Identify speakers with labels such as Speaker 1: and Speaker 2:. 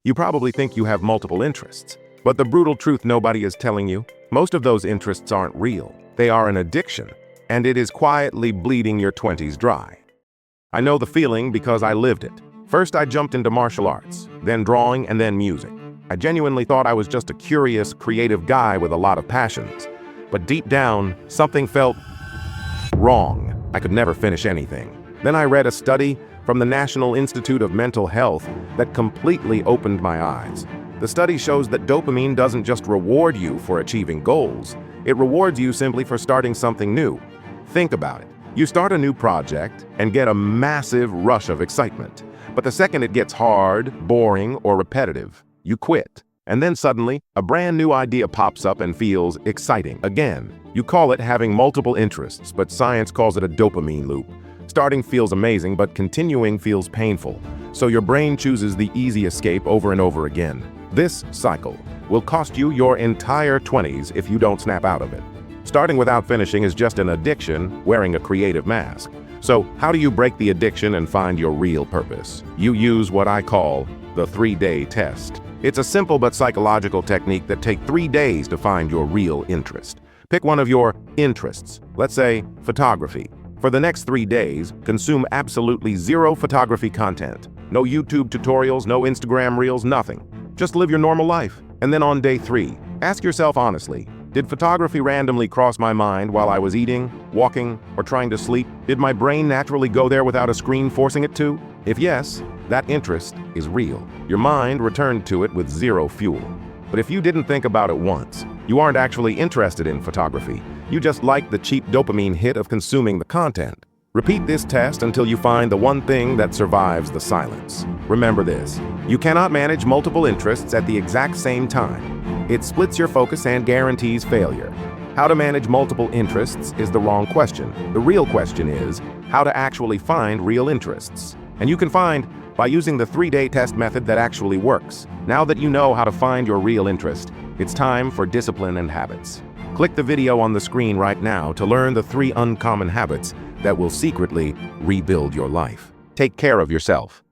Speaker 1: You probably think you have multiple interests, but the brutal truth nobody is telling you, most of those interests aren't real. They are an addiction, and it is quietly bleeding your 20s dry. I know the feeling because I lived it. First, I jumped into martial arts, then drawing, and then music. I genuinely thought I was just a curious, creative guy with a lot of passions. But deep down, something felt wrong. I could never finish anything. Then I read a study from the National Institute of Mental Health that completely opened my eyes. The study shows that dopamine doesn't just reward you for achieving goals. It rewards you simply for starting something new. Think about it. You start a new project and get a massive rush of excitement. But the second it gets hard, boring, or repetitive, you quit. And then suddenly, a brand new idea pops up and feels exciting again. You call it having multiple interests, but science calls it a dopamine loop. Starting feels amazing, but continuing feels painful. So your brain chooses the easy escape over and over again. This cycle will cost you your entire 20s if you don't snap out of it. Starting without finishing is just an addiction wearing a creative mask. So how do you break the addiction and find your real purpose? You use what I call the 3-day test. It's a simple but psychological technique that takes 3 days to find your real interest. Pick one of your interests, let's say photography. For the next 3 days, consume absolutely zero photography content. No YouTube tutorials, no Instagram reels, nothing. Just live your normal life. And then on day 3, ask yourself honestly, did photography randomly cross my mind while I was eating, walking, or trying to sleep? Did my brain naturally go there without a screen forcing it to? If yes, that interest is real. Your mind returned to it with zero fuel. But if you didn't think about it once, you aren't actually interested in photography. You just like the cheap dopamine hit of consuming the content. Repeat this test until you find the one thing that survives the silence. Remember this, you cannot manage multiple interests at the exact same time. It splits your focus and guarantees failure. How to manage multiple interests is the wrong question. The real question is how to actually find real interests. And you can find by using the 3-day test method that actually works. Now that you know how to find your real interest, it's time for discipline and habits. Click the video on the screen right now to learn the 3 uncommon habits that will secretly rebuild your life. Take care of yourself.